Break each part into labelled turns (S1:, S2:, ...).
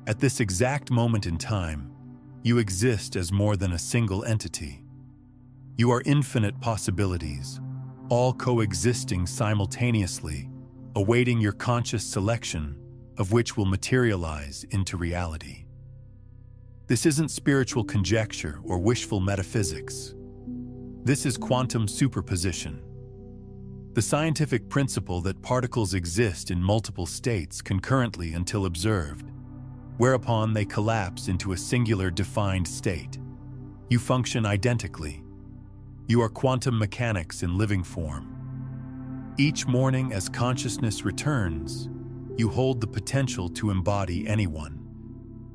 S1: At this exact moment in time, you exist as more than a single entity. You are infinite possibilities, all coexisting simultaneously, awaiting your conscious selection of which will materialize into reality. This isn't spiritual conjecture or wishful metaphysics. This is quantum superposition, the scientific principle that particles exist in multiple states concurrently until observed, whereupon they collapse into a singular defined state. You function identically. You are quantum mechanics in living form. Each morning as consciousness returns, you hold the potential to embody anyone.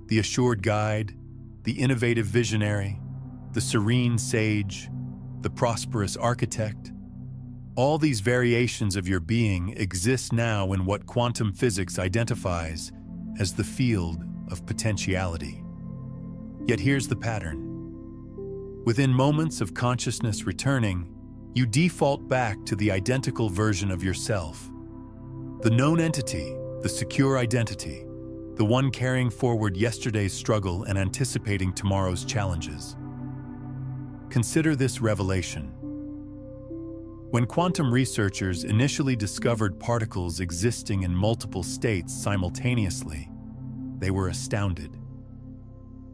S1: The assured guide, the innovative visionary, the serene sage, the prosperous architect. All these variations of your being exist now in what quantum physics identifies as the field of potentiality. Yet here's the pattern. Within moments of consciousness returning, you default back to the identical version of yourself. The known entity, the secure identity, the one carrying forward yesterday's struggle and anticipating tomorrow's challenges. Consider this revelation. When quantum researchers initially discovered particles existing in multiple states simultaneously, they were astounded.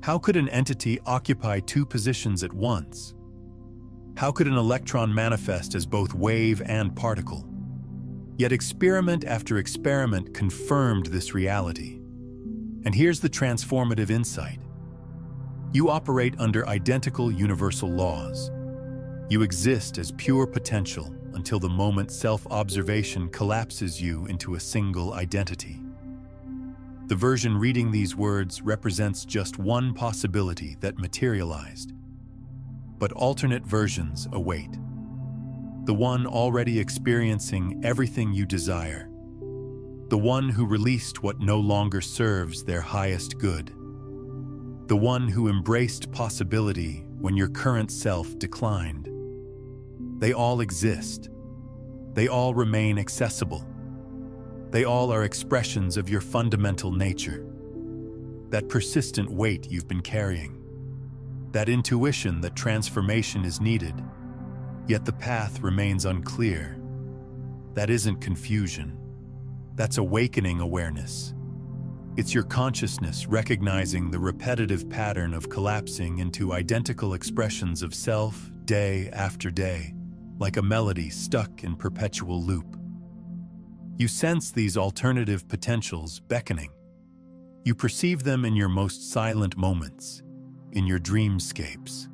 S1: How could an entity occupy two positions at once? How could an electron manifest as both wave and particle? Yet experiment after experiment confirmed this reality. And here's the transformative insight. You operate under identical universal laws. You exist as pure potential until the moment self-observation collapses you into a single identity. The version reading these words represents just one possibility that materialized. But alternate versions await. The one already experiencing everything you desire. The one who released what no longer serves their highest good. The one who embraced possibility when your current self declined. They all exist. They all remain accessible. They all are expressions of your fundamental nature. That persistent weight you've been carrying. That intuition that transformation is needed, yet the path remains unclear. That isn't confusion. That's awakening awareness. It's your consciousness recognizing the repetitive pattern of collapsing into identical expressions of self day after day, like a melody stuck in perpetual loop. You sense these alternative potentials beckoning. You perceive them in your most silent moments, in your dreamscapes,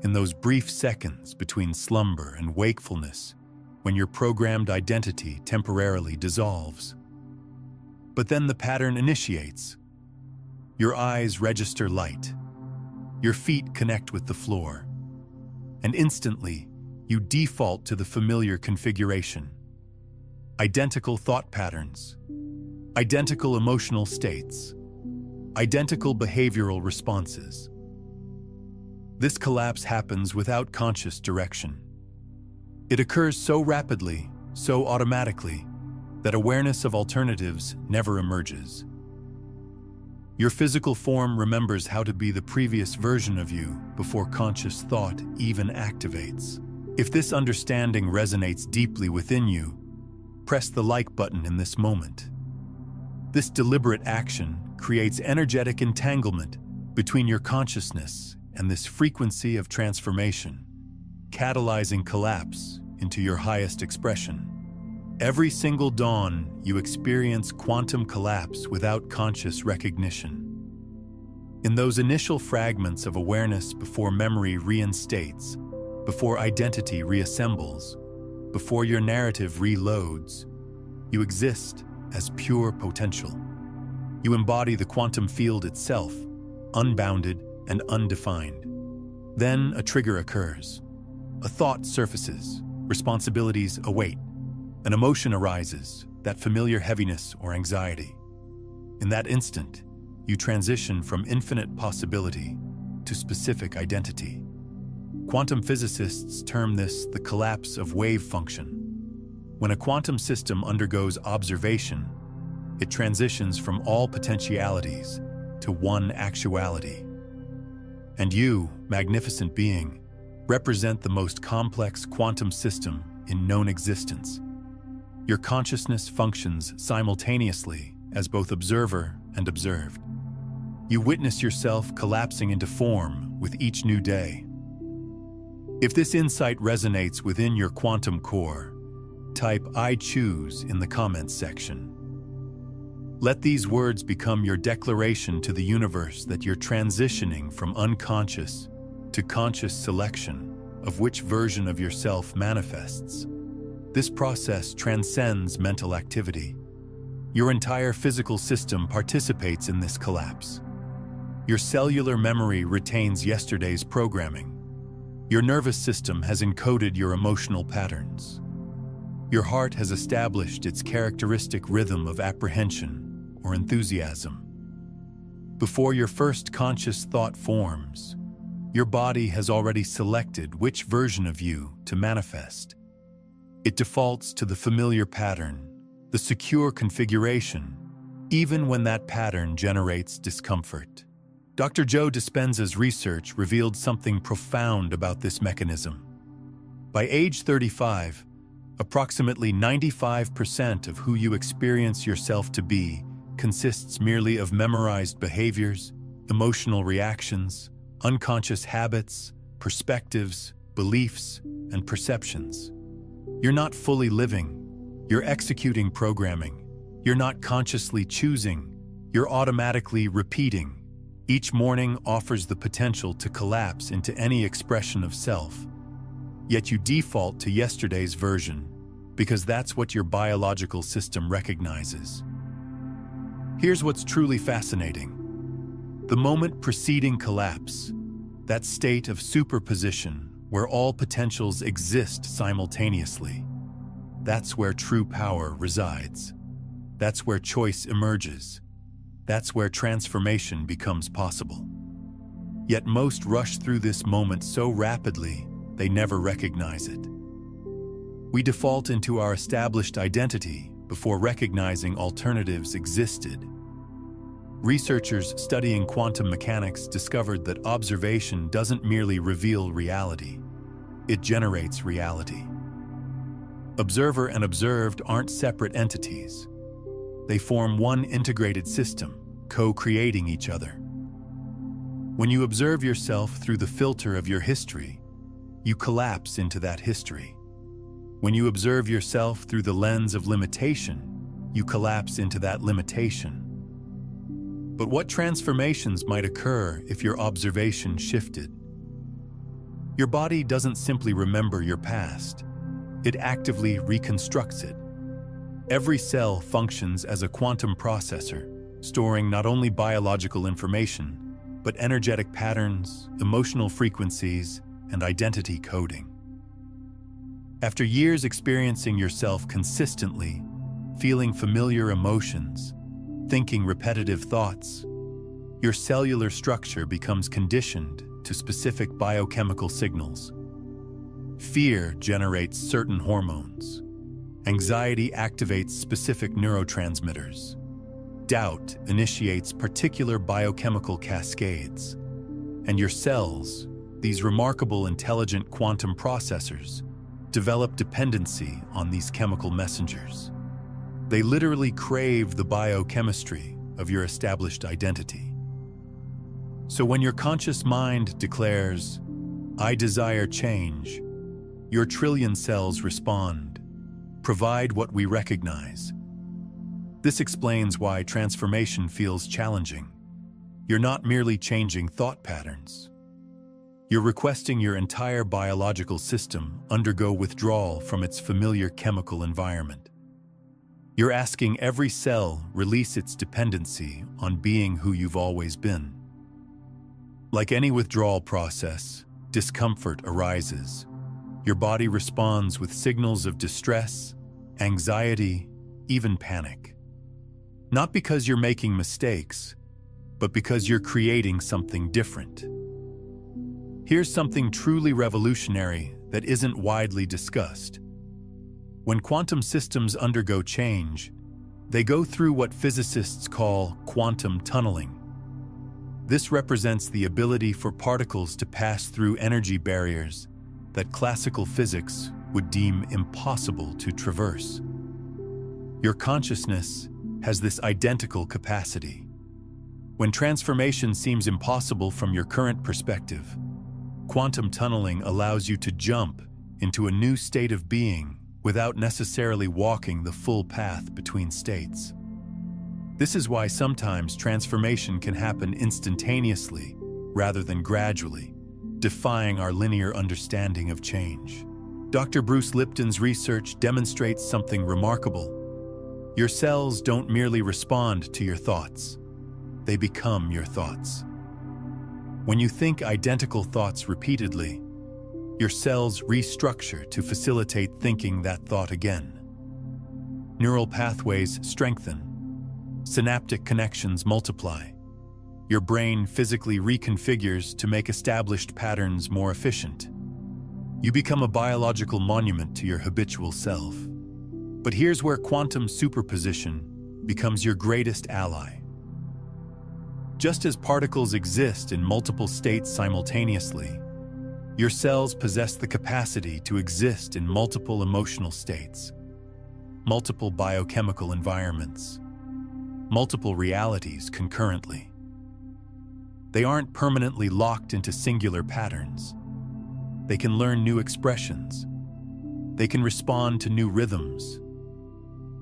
S1: in those brief seconds between slumber and wakefulness when your programmed identity temporarily dissolves. But then the pattern initiates. Your eyes register light. Your feet connect with the floor. And instantly, you default to the familiar configuration. Identical thought patterns, identical emotional states, identical behavioral responses. This collapse happens without conscious direction. It occurs so rapidly, so automatically, that awareness of alternatives never emerges. Your physical form remembers how to be the previous version of you before conscious thought even activates. If this understanding resonates deeply within you, press the like button in this moment. This deliberate action creates energetic entanglement between your consciousness and this frequency of transformation, catalyzing collapse into your highest expression. Every single dawn, you experience quantum collapse without conscious recognition. In those initial fragments of awareness before memory reinstates, before identity reassembles, before your narrative reloads, you exist as pure potential. You embody the quantum field itself, unbounded and undefined. Then a trigger occurs. A thought surfaces, responsibilities await. An emotion arises, that familiar heaviness or anxiety. In that instant, you transition from infinite possibility to specific identity. Quantum physicists term this the collapse of wave function. When a quantum system undergoes observation, it transitions from all potentialities to one actuality. And you, magnificent being, represent the most complex quantum system in known existence. Your consciousness functions simultaneously as both observer and observed. You witness yourself collapsing into form with each new day. If this insight resonates within your quantum core, type "I choose" in the comments section. Let these words become your declaration to the universe that you're transitioning from unconscious to conscious selection of which version of yourself manifests. This process transcends mental activity. Your entire physical system participates in this collapse. Your cellular memory retains yesterday's programming. Your nervous system has encoded your emotional patterns. Your heart has established its characteristic rhythm of apprehension or enthusiasm. Before your first conscious thought forms, your body has already selected which version of you to manifest. It defaults to the familiar pattern, the secure configuration, even when that pattern generates discomfort. Dr. Joe Dispenza's research revealed something profound about this mechanism. By age 35, approximately 95% of who you experience yourself to be consists merely of memorized behaviors, emotional reactions, unconscious habits, perspectives, beliefs, and perceptions. You're not fully living, you're executing programming. You're not consciously choosing, you're automatically repeating. Each morning offers the potential to collapse into any expression of self. Yet you default to yesterday's version because that's what your biological system recognizes. Here's what's truly fascinating. The moment preceding collapse, that state of superposition where all potentials exist simultaneously, that's where true power resides. That's where choice emerges. That's where transformation becomes possible. Yet most rush through this moment so rapidly, they never recognize it. We default into our established identity before recognizing alternatives existed. Researchers studying quantum mechanics discovered that observation doesn't merely reveal reality, it generates reality. Observer and observed aren't separate entities. They form one integrated system, co-creating each other. When you observe yourself through the filter of your history, you collapse into that history. When you observe yourself through the lens of limitation, you collapse into that limitation. But what transformations might occur if your observation shifted? Your body doesn't simply remember your past. It actively reconstructs it. Every cell functions as a quantum processor, storing not only biological information, but energetic patterns, emotional frequencies, and identity coding. After years experiencing yourself consistently, feeling familiar emotions, thinking repetitive thoughts, your cellular structure becomes conditioned to specific biochemical signals. Fear generates certain hormones. Anxiety activates specific neurotransmitters. Doubt initiates particular biochemical cascades. And your cells, these remarkable intelligent quantum processors, develop dependency on these chemical messengers. They literally crave the biochemistry of your established identity. So when your conscious mind declares, "I desire change," your trillion cells respond, "Provide what we recognize." This explains why transformation feels challenging. You're not merely changing thought patterns. You're requesting your entire biological system undergo withdrawal from its familiar chemical environment. You're asking every cell release its dependency on being who you've always been. Like any withdrawal process, discomfort arises. Your body responds with signals of distress, anxiety, even panic. Not because you're making mistakes, but because you're creating something different. Here's something truly revolutionary that isn't widely discussed. When quantum systems undergo change, they go through what physicists call quantum tunneling. This represents the ability for particles to pass through energy barriers that classical physics would deem impossible to traverse. Your consciousness has this identical capacity. When transformation seems impossible from your current perspective, quantum tunneling allows you to jump into a new state of being without necessarily walking the full path between states. This is why sometimes transformation can happen instantaneously rather than gradually, defying our linear understanding of change. Dr. Bruce Lipton's research demonstrates something remarkable. Your cells don't merely respond to your thoughts, they become your thoughts. When you think identical thoughts repeatedly, your cells restructure to facilitate thinking that thought again. Neural pathways strengthen. Synaptic connections multiply. Your brain physically reconfigures to make established patterns more efficient. You become a biological monument to your habitual self. But here's where quantum superposition becomes your greatest ally. Just as particles exist in multiple states simultaneously, your cells possess the capacity to exist in multiple emotional states, multiple biochemical environments, multiple realities concurrently. They aren't permanently locked into singular patterns. They can learn new expressions. They can respond to new rhythms.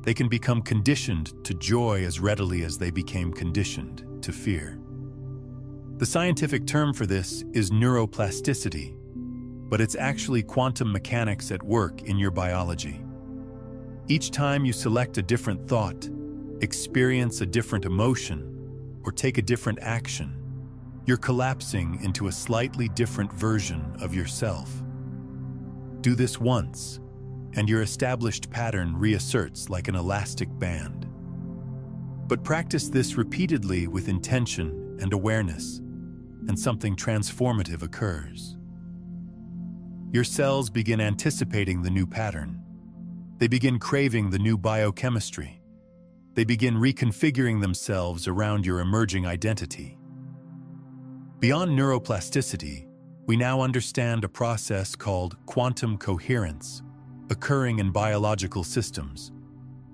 S1: They can become conditioned to joy as readily as they became conditioned to fear. The scientific term for this is neuroplasticity, but it's actually quantum mechanics at work in your biology. Each time you select a different thought, experience a different emotion, or take a different action, you're collapsing into a slightly different version of yourself. Do this once, and your established pattern reasserts like an elastic band. But practice this repeatedly with intention and awareness, and something transformative occurs. Your cells begin anticipating the new pattern. They begin craving the new biochemistry. They begin reconfiguring themselves around your emerging identity. Beyond neuroplasticity, we now understand a process called quantum coherence, occurring in biological systems,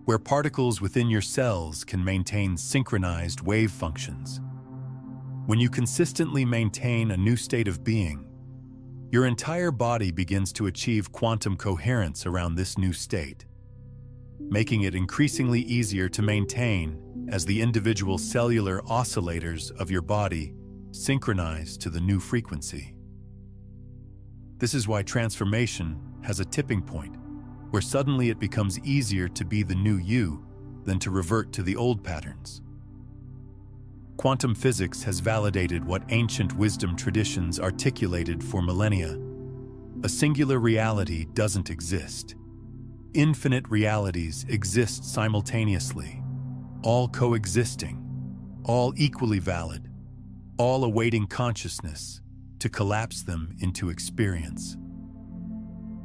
S1: where particles within your cells can maintain synchronized wave functions. When you consistently maintain a new state of being, your entire body begins to achieve quantum coherence around this new state, making it increasingly easier to maintain as the individual cellular oscillators of your body synchronize to the new frequency. This is why transformation has a tipping point, where suddenly it becomes easier to be the new you than to revert to the old patterns. Quantum physics has validated what ancient wisdom traditions articulated for millennia. A singular reality doesn't exist. Infinite realities exist simultaneously, all coexisting, all equally valid, all awaiting consciousness to collapse them into experience.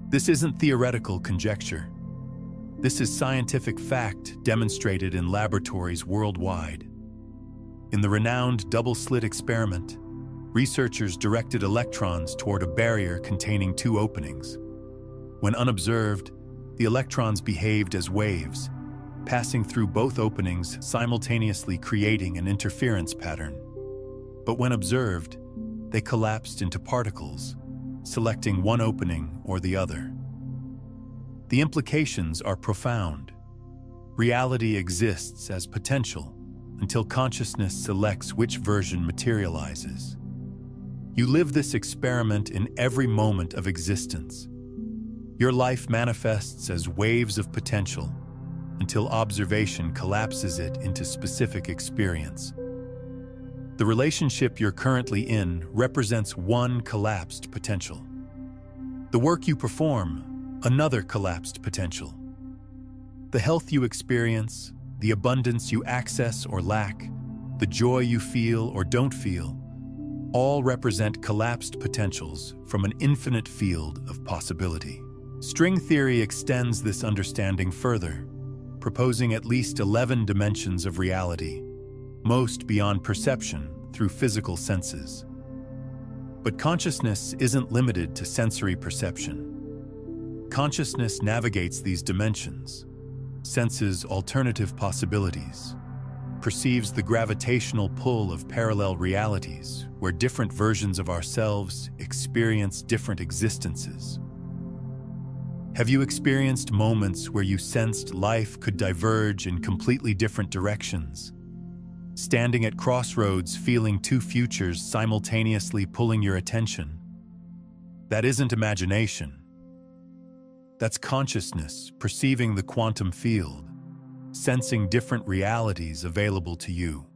S1: This isn't theoretical conjecture. This is scientific fact demonstrated in laboratories worldwide. In the renowned double-slit experiment, researchers directed electrons toward a barrier containing two openings. When unobserved, the electrons behaved as waves, passing through both openings simultaneously, creating an interference pattern. But when observed, they collapsed into particles, selecting one opening or the other. The implications are profound. Reality exists as potential until consciousness selects which version materializes. You live this experiment in every moment of existence. Your life manifests as waves of potential until observation collapses it into specific experience. The relationship you're currently in represents one collapsed potential. The work you perform, another collapsed potential. The health you experience, the abundance you access or lack, the joy you feel or don't feel, all represent collapsed potentials from an infinite field of possibility. String theory extends this understanding further, proposing at least 11 dimensions of reality, most beyond perception, through physical senses. But consciousness isn't limited to sensory perception. Consciousness navigates these dimensions, senses alternative possibilities, perceives the gravitational pull of parallel realities where different versions of ourselves experience different existences. Have you experienced moments where you sensed life could diverge in completely different directions? Standing at crossroads, feeling two futures simultaneously pulling your attention? That isn't imagination. That's consciousness perceiving the quantum field, sensing different realities available to you,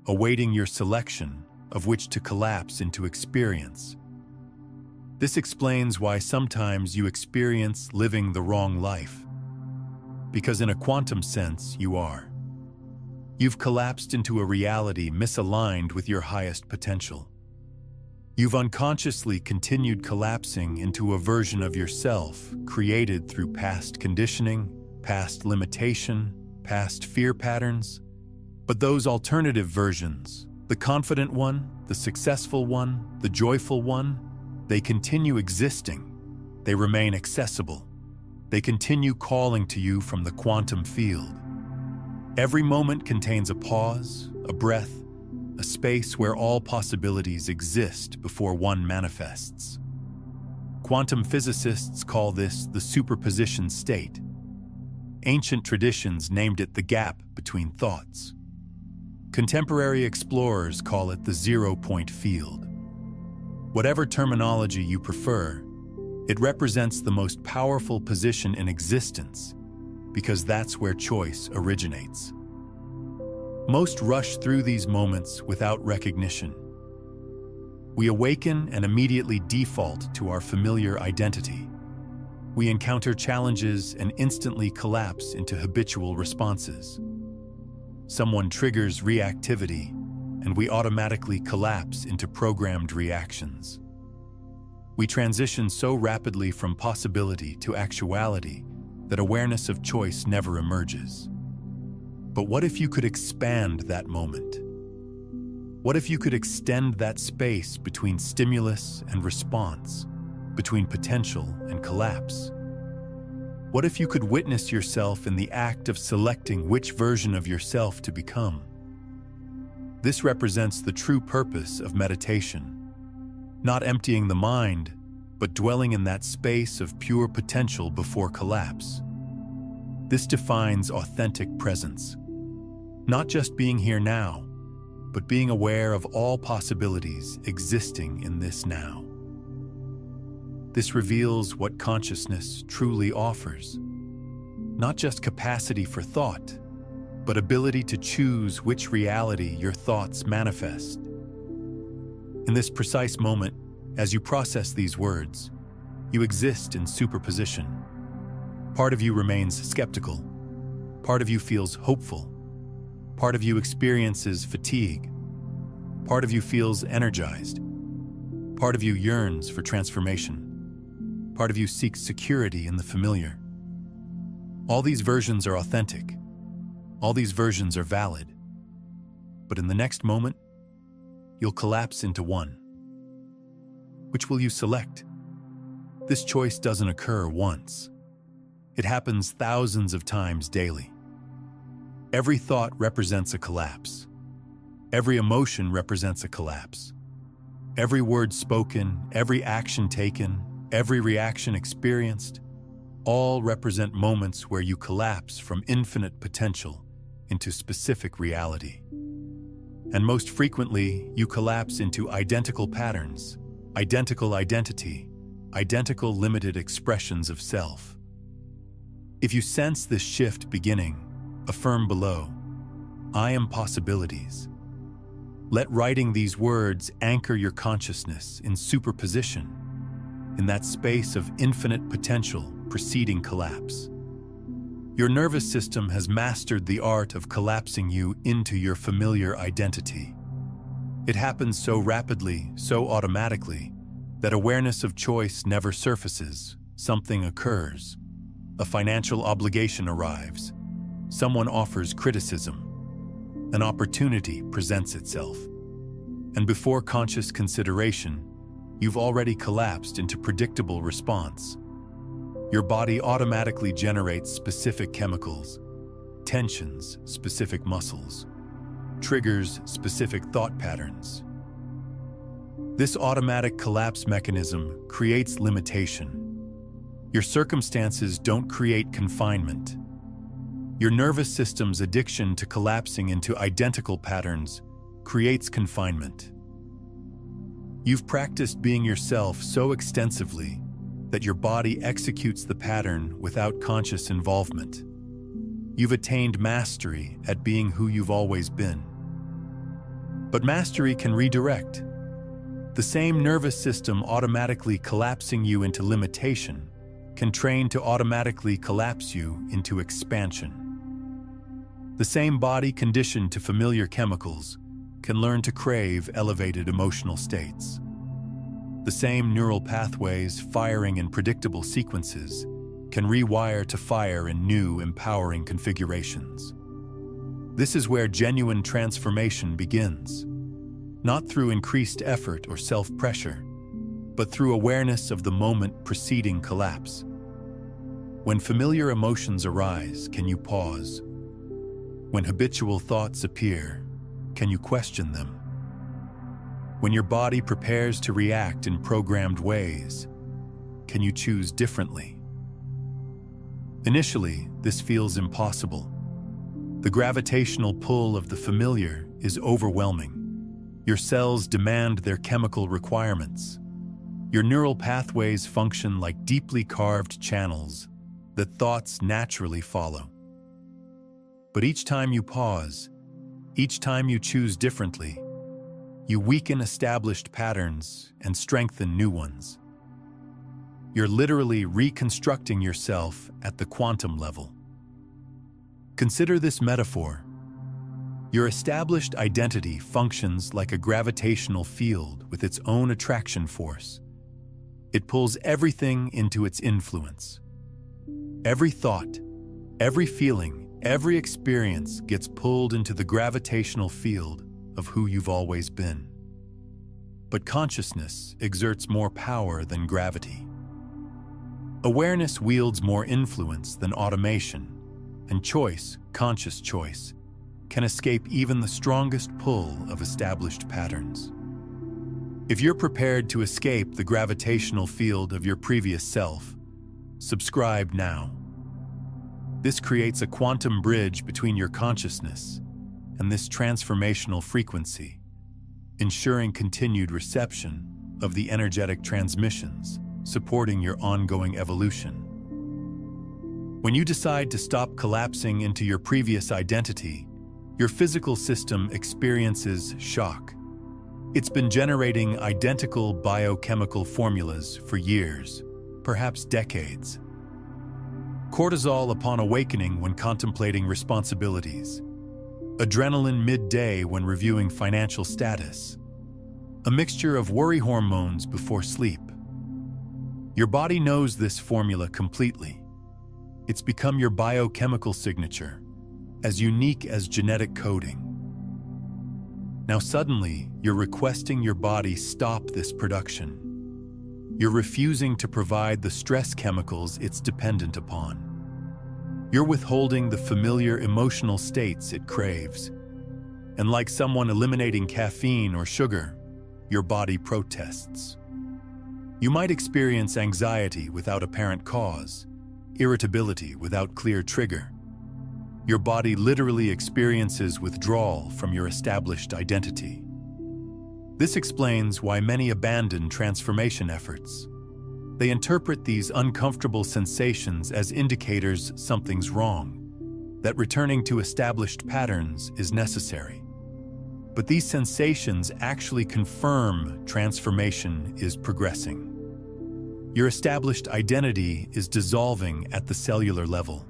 S1: awaiting your selection of which to collapse into experience. This explains why sometimes you experience living the wrong life. Because in a quantum sense, you are. You've collapsed into a reality misaligned with your highest potential. You've unconsciously continued collapsing into a version of yourself created through past conditioning, past limitation, past fear patterns. But those alternative versions, the confident one, the successful one, the joyful one, they continue existing. They remain accessible. They continue calling to you from the quantum field. Every moment contains a pause, a breath, a space where all possibilities exist before one manifests. Quantum physicists call this the superposition state. Ancient traditions named it the gap between thoughts. Contemporary explorers call it the zero-point field. Whatever terminology you prefer, it represents the most powerful position in existence because that's where choice originates. Most rush through these moments without recognition. We awaken and immediately default to our familiar identity. We encounter challenges and instantly collapse into habitual responses. Someone triggers reactivity, and we automatically collapse into programmed reactions. We transition so rapidly from possibility to actuality that awareness of choice never emerges. But what if you could expand that moment? What if you could extend that space between stimulus and response, between potential and collapse? What if you could witness yourself in the act of selecting which version of yourself to become? This represents the true purpose of meditation. Not emptying the mind, but dwelling in that space of pure potential before collapse. This defines authentic presence. Not just being here now, but being aware of all possibilities existing in this now. This reveals what consciousness truly offers. Not just capacity for thought, but ability to choose which reality your thoughts manifest. In this precise moment, as you process these words, you exist in superposition. Part of you remains skeptical. Part of you feels hopeful. Part of you experiences fatigue. Part of you feels energized. Part of you yearns for transformation. Part of you seeks security in the familiar. All these versions are authentic. All these versions are valid. But in the next moment, you'll collapse into one. Which will you select? This choice doesn't occur once. It happens thousands of times daily. Every thought represents a collapse. Every emotion represents a collapse. Every word spoken, every action taken, every reaction experienced, all represent moments where you collapse from infinite potential into specific reality. And most frequently, you collapse into identical patterns, identical identity, identical limited expressions of self. If you sense this shift beginning, affirm below, I am possibilities. Let writing these words anchor your consciousness in superposition, in that space of infinite potential preceding collapse. Your nervous system has mastered the art of collapsing you into your familiar identity. It happens so rapidly, so automatically, that awareness of choice never surfaces. Something occurs. A financial obligation arrives. Someone offers criticism. An opportunity presents itself. And before conscious consideration, you've already collapsed into predictable response. Your body automatically generates specific chemicals, tensions specific muscles, triggers specific thought patterns. This automatic collapse mechanism creates limitation. Your circumstances don't create confinement. Your nervous system's addiction to collapsing into identical patterns creates confinement. You've practiced being yourself so extensively that your body executes the pattern without conscious involvement. You've attained mastery at being who you've always been. But mastery can redirect. The same nervous system automatically collapsing you into limitation can train to automatically collapse you into expansion. The same body conditioned to familiar chemicals can learn to crave elevated emotional states. The same neural pathways firing in predictable sequences can rewire to fire in new, empowering configurations. This is where genuine transformation begins, not through increased effort or self-pressure, but through awareness of the moment preceding collapse. When familiar emotions arise, can you pause? When habitual thoughts appear, can you question them? When your body prepares to react in programmed ways, can you choose differently? Initially, this feels impossible. The gravitational pull of the familiar is overwhelming. Your cells demand their chemical requirements. Your neural pathways function like deeply carved channels that thoughts naturally follow. But each time you pause, each time you choose differently, you weaken established patterns and strengthen new ones. You're literally reconstructing yourself at the quantum level. Consider this metaphor. Your established identity functions like a gravitational field with its own attraction force. It pulls everything into its influence. Every thought, every feeling, every experience gets pulled into the gravitational field of who you've always been. But consciousness exerts more power than gravity. Awareness wields more influence than automation, and choice, conscious choice, can escape even the strongest pull of established patterns. If you're prepared to escape the gravitational field of your previous self, subscribe now. This creates a quantum bridge between your consciousness and this transformational frequency, ensuring continued reception of the energetic transmissions supporting your ongoing evolution. When you decide to stop collapsing into your previous identity, your physical system experiences shock. It's been generating identical biochemical formulas for years, perhaps decades. Cortisol upon awakening when contemplating responsibilities. Adrenaline midday when reviewing financial status. A mixture of worry hormones before sleep. Your body knows this formula completely. It's become your biochemical signature, as unique as genetic coding. Now suddenly, you're requesting your body stop this production. You're refusing to provide the stress chemicals it's dependent upon. You're withholding the familiar emotional states it craves. And like someone eliminating caffeine or sugar, your body protests. You might experience anxiety without apparent cause, irritability without clear trigger. Your body literally experiences withdrawal from your established identity. This explains why many abandon transformation efforts. They interpret these uncomfortable sensations as indicators something's wrong, that returning to established patterns is necessary. But these sensations actually confirm transformation is progressing. Your established identity is dissolving at the cellular level,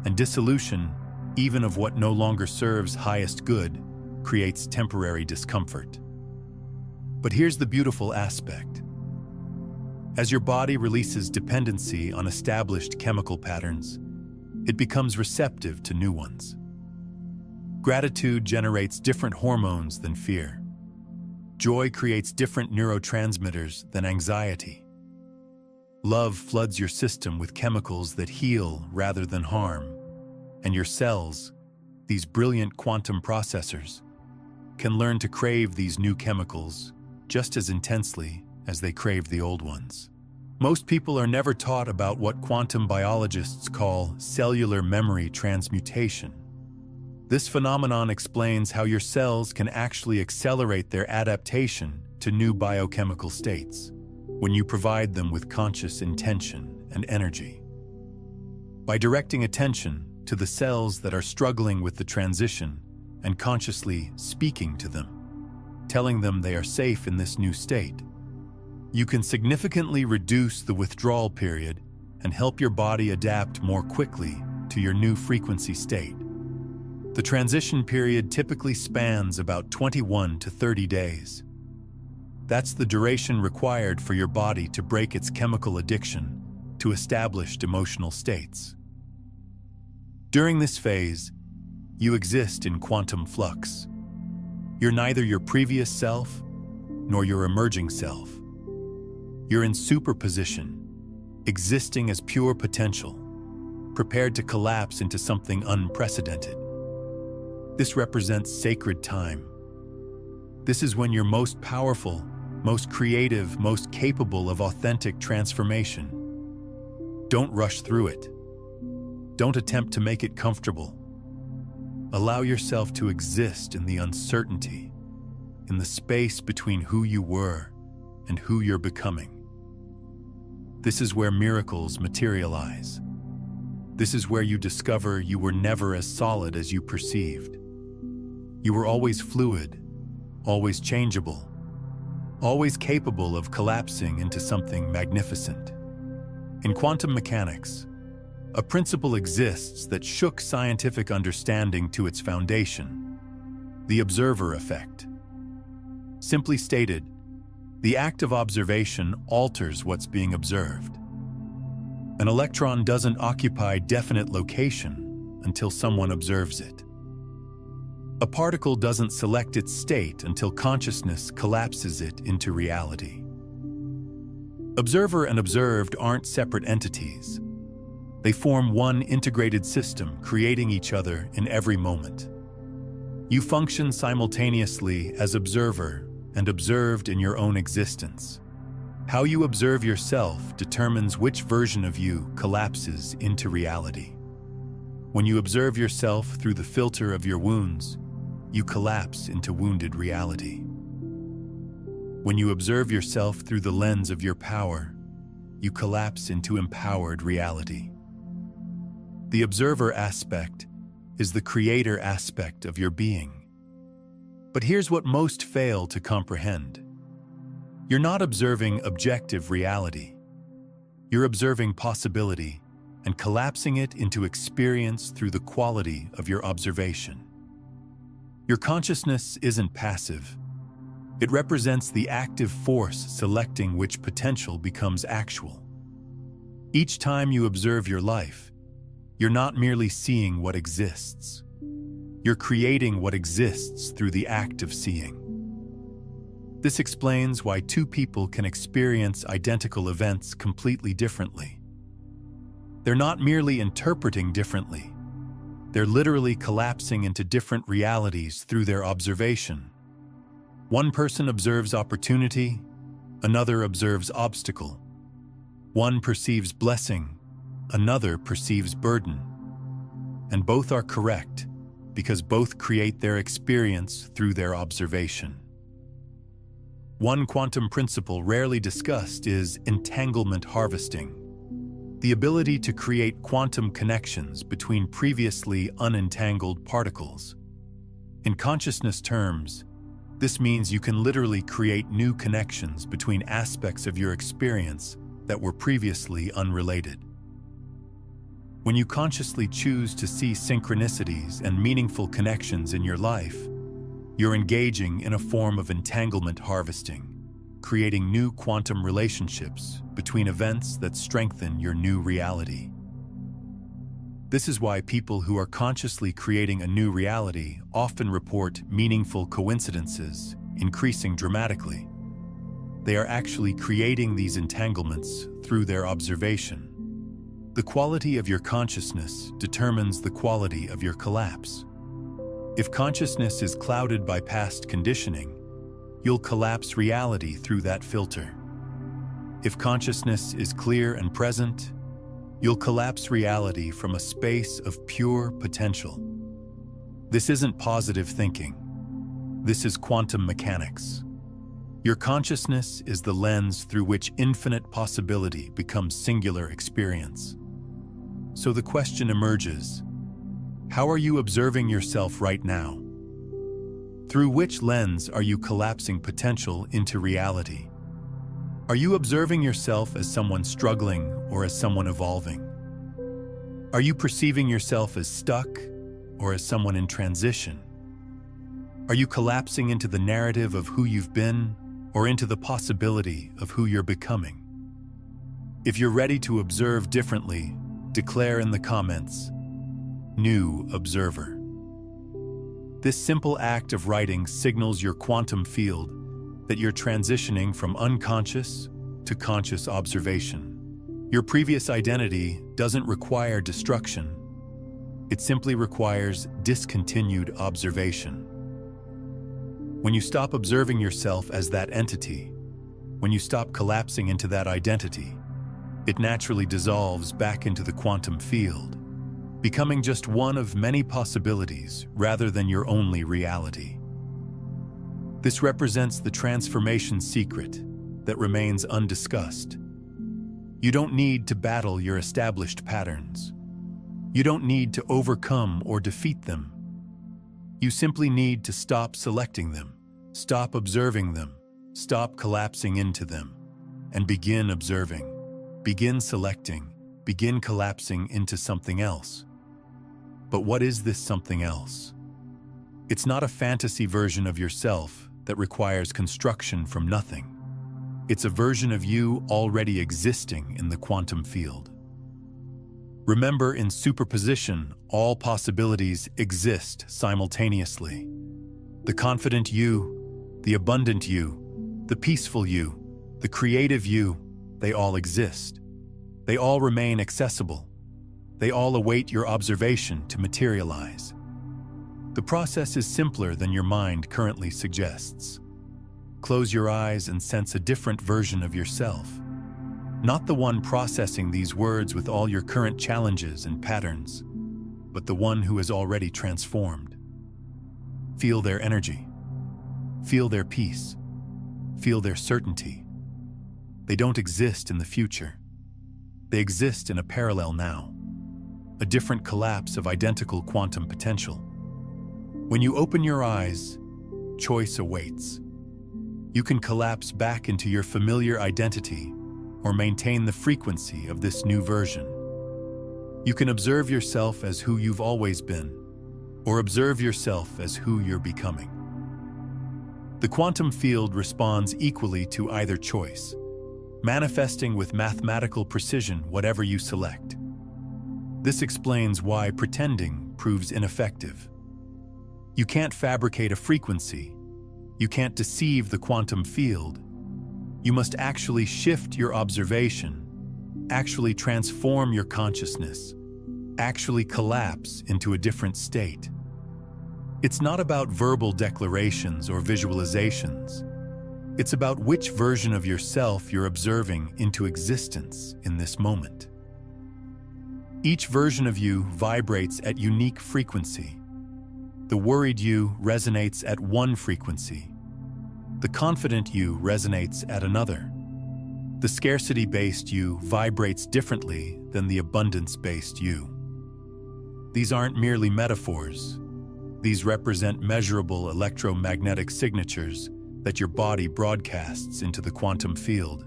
S1: and dissolution, even of what no longer serves highest good, creates temporary discomfort. But here's the beautiful aspect. As your body releases dependency on established chemical patterns, it becomes receptive to new ones. Gratitude generates different hormones than fear. Joy creates different neurotransmitters than anxiety. Love floods your system with chemicals that heal rather than harm, and your cells, these brilliant quantum processors, can learn to crave these new chemicals just as intensely as they crave the old ones. Most people are never taught about what quantum biologists call cellular memory transmutation. This phenomenon explains how your cells can actually accelerate their adaptation to new biochemical states when you provide them with conscious intention and energy. By directing attention to the cells that are struggling with the transition and consciously speaking to them, telling them they are safe in this new state, you can significantly reduce the withdrawal period and help your body adapt more quickly to your new frequency state. The transition period typically spans about 21 to 30 days. That's the duration required for your body to break its chemical addiction to established emotional states. During this phase, you exist in quantum flux. You're neither your previous self nor your emerging self. You're in superposition, existing as pure potential, prepared to collapse into something unprecedented. This represents sacred time. This is when you're most powerful, most creative, most capable of authentic transformation. Don't rush through it. Don't attempt to make it comfortable. Allow yourself to exist in the uncertainty, in the space between who you were and who you're becoming. This is where miracles materialize. This is where you discover you were never as solid as you perceived. You were always fluid, always changeable, always capable of collapsing into something magnificent. In quantum mechanics, a principle exists that shook scientific understanding to its foundation: the observer effect. Simply stated, the act of observation alters what's being observed. An electron doesn't occupy definite location until someone observes it. A particle doesn't select its state until consciousness collapses it into reality. Observer and observed aren't separate entities. They form one integrated system, creating each other in every moment. You function simultaneously as observer and observed in your own existence. How you observe yourself determines which version of you collapses into reality. When you observe yourself through the filter of your wounds, you collapse into wounded reality. When you observe yourself through the lens of your power, you collapse into empowered reality. The observer aspect is the creator aspect of your being. But here's what most fail to comprehend. You're not observing objective reality. You're observing possibility and collapsing it into experience through the quality of your observation. Your consciousness isn't passive. It represents the active force selecting which potential becomes actual. Each time you observe your life, you're not merely seeing what exists. You're creating what exists through the act of seeing. This explains why two people can experience identical events completely differently. They're not merely interpreting differently. They're literally collapsing into different realities through their observation. One person observes opportunity, another observes obstacle. One perceives blessing, another perceives burden. And both are correct because both create their experience through their observation. One quantum principle rarely discussed is entanglement harvesting, the ability to create quantum connections between previously unentangled particles. In consciousness terms, this means you can literally create new connections between aspects of your experience that were previously unrelated. When you consciously choose to see synchronicities and meaningful connections in your life, you're engaging in a form of entanglement harvesting, creating new quantum relationships between events that strengthen your new reality. This is why people who are consciously creating a new reality often report meaningful coincidences increasing dramatically. They are actually creating these entanglements through their observation. The quality of your consciousness determines the quality of your collapse. If consciousness is clouded by past conditioning, you'll collapse reality through that filter. If consciousness is clear and present, you'll collapse reality from a space of pure potential. This isn't positive thinking. This is quantum mechanics. Your consciousness is the lens through which infinite possibility becomes singular experience. So the question emerges, how are you observing yourself right now? Through which lens are you collapsing potential into reality? Are you observing yourself as someone struggling or as someone evolving? Are you perceiving yourself as stuck or as someone in transition? Are you collapsing into the narrative of who you've been or into the possibility of who you're becoming? If you're ready to observe differently, declare in the comments, "New Observer." This simple act of writing signals your quantum field that you're transitioning from unconscious to conscious observation. Your previous identity doesn't require destruction. It simply requires discontinued observation. When you stop observing yourself as that entity, when you stop collapsing into that identity, it naturally dissolves back into the quantum field, becoming just one of many possibilities rather than your only reality. This represents the transformation secret that remains undiscussed. You don't need to battle your established patterns. You don't need to overcome or defeat them. You simply need to stop selecting them, stop observing them, stop collapsing into them, and begin observing, begin selecting, begin collapsing into something else. But what is this something else? It's not a fantasy version of yourself that requires construction from nothing. It's a version of you already existing in the quantum field. Remember, in superposition, all possibilities exist simultaneously. The confident you, the abundant you, the peaceful you, the creative you, they all exist. They all remain accessible. They all await your observation to materialize. The process is simpler than your mind currently suggests. Close your eyes and sense a different version of yourself. Not the one processing these words with all your current challenges and patterns, but the one who is already transformed. Feel their energy. Feel their peace. Feel their certainty. They don't exist in the future. They exist in a parallel now, a different collapse of identical quantum potential. When you open your eyes, choice awaits. You can collapse back into your familiar identity or maintain the frequency of this new version. You can observe yourself as who you've always been, or observe yourself as who you're becoming. The quantum field responds equally to either choice, manifesting with mathematical precision whatever you select. This explains why pretending proves ineffective. You can't fabricate a frequency. You can't deceive the quantum field. You must actually shift your observation, actually transform your consciousness, actually collapse into a different state. It's not about verbal declarations or visualizations. It's about which version of yourself you're observing into existence in this moment. Each version of you vibrates at unique frequency. The worried you resonates at one frequency. The confident you resonates at another. The scarcity-based you vibrates differently than the abundance-based you. These aren't merely metaphors. These represent measurable electromagnetic signatures that your body broadcasts into the quantum field.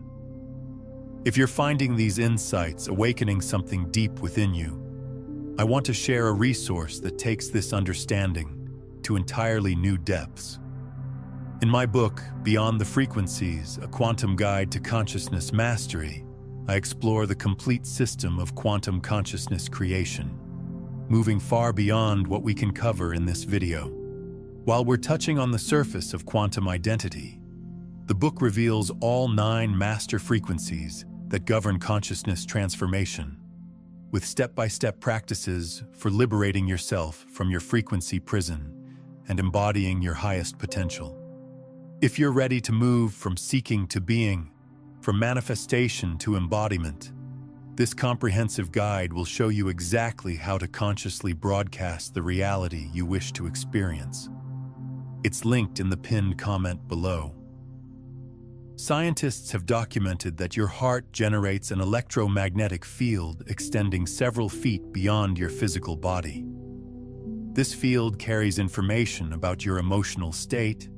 S1: If you're finding these insights awakening something deep within you, I want to share a resource that takes this understanding to entirely new depths. In my book, Beyond the Frequencies, A Quantum Guide to Consciousness Mastery, I explore the complete system of quantum consciousness creation, moving far beyond what we can cover in this video. While we're touching on the surface of quantum identity, the book reveals all 9 master frequencies that govern consciousness transformation, with step-by-step practices for liberating yourself from your frequency prison and embodying your highest potential. If you're ready to move from seeking to being, from manifestation to embodiment, this comprehensive guide will show you exactly how to consciously broadcast the reality you wish to experience. It's linked in the pinned comment below. Scientists have documented that your heart generates an electromagnetic field extending several feet beyond your physical body. This field carries information about your emotional state,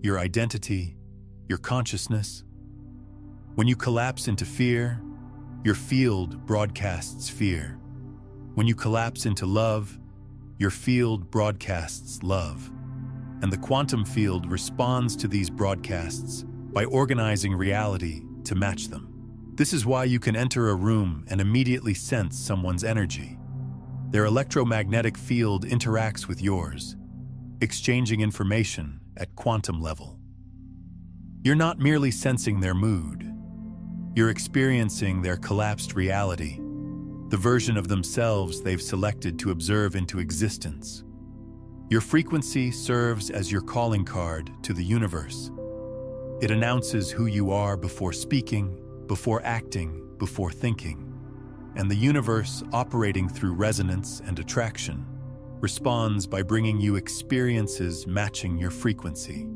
S1: your identity, your consciousness. When you collapse into fear, your field broadcasts fear. When you collapse into love, your field broadcasts love. And the quantum field responds to these broadcasts by organizing reality to match them. This is why you can enter a room and immediately sense someone's energy. Their electromagnetic field interacts with yours, exchanging information at quantum level. You're not merely sensing their mood. You're experiencing their collapsed reality, the version of themselves they've selected to observe into existence. Your frequency serves as your calling card to the universe. It announces who you are before speaking, before acting, before thinking. And the universe, operating through resonance and attraction, responds by bringing you experiences matching your frequency.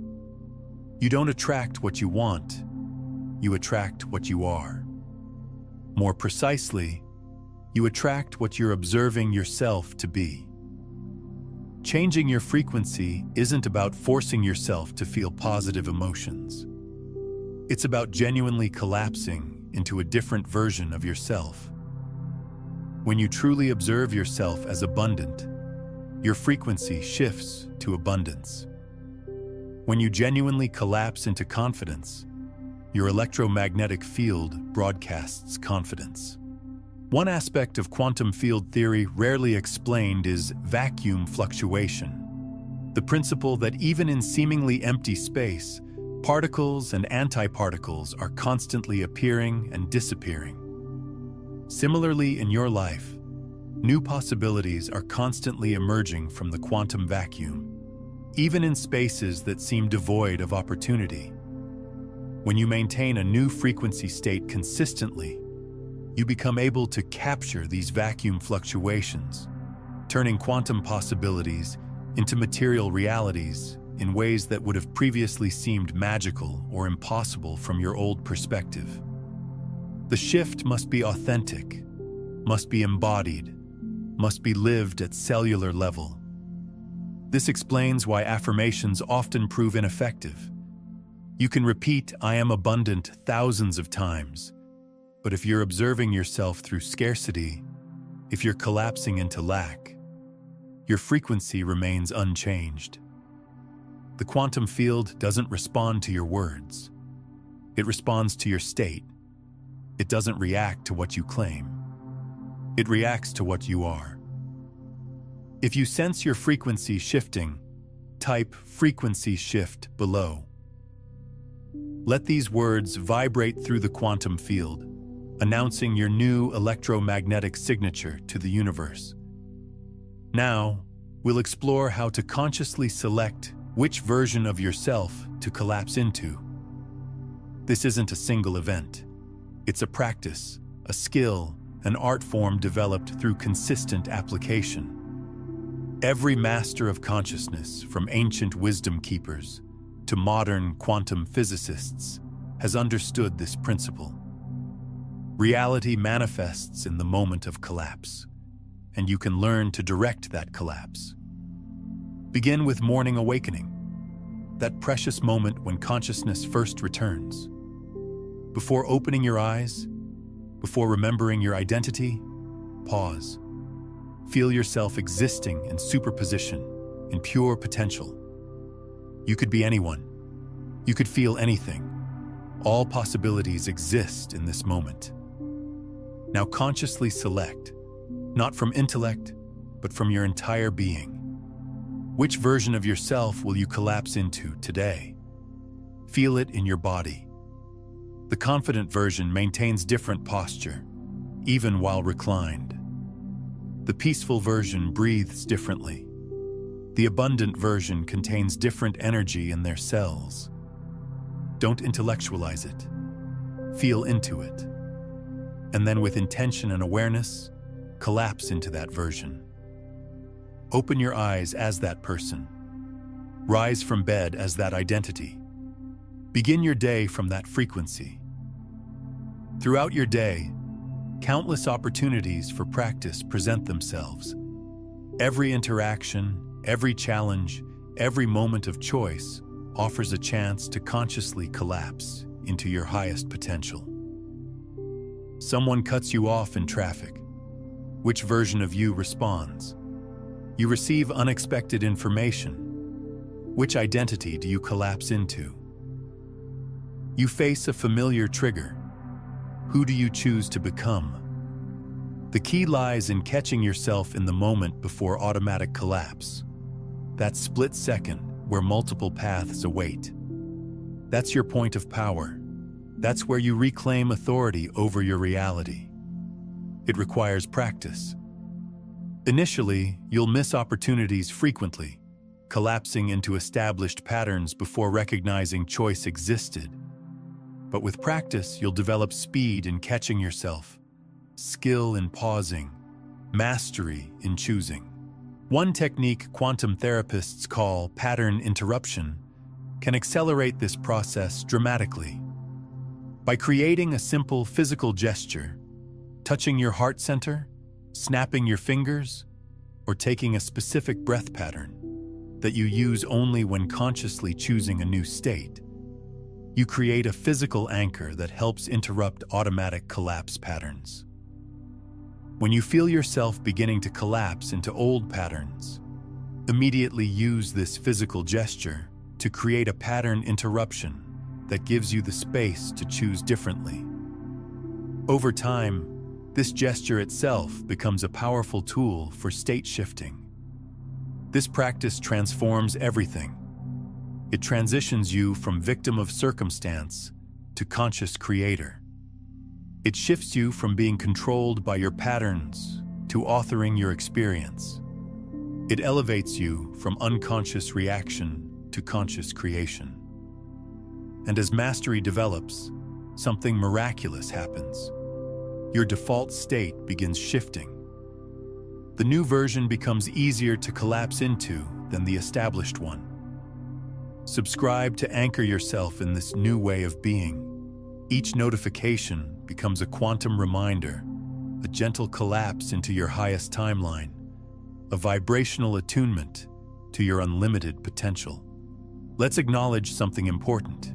S1: You don't attract what you want, you attract what you are. More precisely, you attract what you're observing yourself to be. Changing your frequency isn't about forcing yourself to feel positive emotions. It's about genuinely collapsing into a different version of yourself. When you truly observe yourself as abundant, your frequency shifts to abundance. When you genuinely collapse into confidence, your electromagnetic field broadcasts confidence. One aspect of quantum field theory rarely explained is vacuum fluctuation, the principle that even in seemingly empty space, particles and antiparticles are constantly appearing and disappearing. Similarly, in your life, new possibilities are constantly emerging from the quantum vacuum, even in spaces that seem devoid of opportunity. When you maintain a new frequency state consistently, you become able to capture these vacuum fluctuations, turning quantum possibilities into material realities in ways that would have previously seemed magical or impossible from your old perspective. The shift must be authentic, must be embodied, must be lived at cellular level. This explains why affirmations often prove ineffective. You can repeat "I am abundant" thousands of times, but if you're observing yourself through scarcity, if you're collapsing into lack, your frequency remains unchanged. The quantum field doesn't respond to your words. It responds to your state. It doesn't react to what you claim. It reacts to what you are. If you sense your frequency shifting, type "frequency shift" below. Let these words vibrate through the quantum field, announcing your new electromagnetic signature to the universe. Now, we'll explore how to consciously select which version of yourself to collapse into. This isn't a single event. It's a practice, a skill, an art form developed through consistent application. Every master of consciousness, from ancient wisdom keepers to modern quantum physicists, has understood this principle. Reality manifests in the moment of collapse, and you can learn to direct that collapse. Begin with morning awakening, that precious moment when consciousness first returns. Before opening your eyes, before remembering your identity, pause. Feel yourself existing in superposition, in pure potential. You could be anyone. You could feel anything. All possibilities exist in this moment. Now consciously select, not from intellect, but from your entire being. Which version of yourself will you collapse into today? Feel it in your body. The confident version maintains different posture, even while reclined. The peaceful version breathes differently. The abundant version contains different energy in their cells. Don't intellectualize it. Feel into it. And then with intention and awareness, collapse into that version. Open your eyes as that person. Rise from bed as that identity. Begin your day from that frequency. Throughout your day, countless opportunities for practice present themselves. Every interaction, every challenge, every moment of choice offers a chance to consciously collapse into your highest potential. Someone cuts you off in traffic. Which version of you responds? You receive unexpected information. Which identity do you collapse into? You face a familiar trigger. Who do you choose to become? The key lies in catching yourself in the moment before automatic collapse. That split second where multiple paths await. That's your point of power. That's where you reclaim authority over your reality. It requires practice. Initially, you'll miss opportunities frequently, collapsing into established patterns before recognizing choice existed. But with practice, you'll develop speed in catching yourself, skill in pausing, mastery in choosing. One technique quantum therapists call pattern interruption can accelerate this process dramatically. By creating a simple physical gesture, touching your heart center, snapping your fingers, or taking a specific breath pattern that you use only when consciously choosing a new state, you create a physical anchor that helps interrupt automatic collapse patterns. When you feel yourself beginning to collapse into old patterns, immediately use this physical gesture to create a pattern interruption that gives you the space to choose differently. Over time, this gesture itself becomes a powerful tool for state shifting. This practice transforms everything. It transitions you from victim of circumstance to conscious creator. It shifts you from being controlled by your patterns to authoring your experience. It elevates you from unconscious reaction to conscious creation. And as mastery develops, something miraculous happens. Your default state begins shifting. The new version becomes easier to collapse into than the established one. Subscribe to anchor yourself in this new way of being. Each notification becomes a quantum reminder, a gentle collapse into your highest timeline, a vibrational attunement to your unlimited potential. Let's acknowledge something important.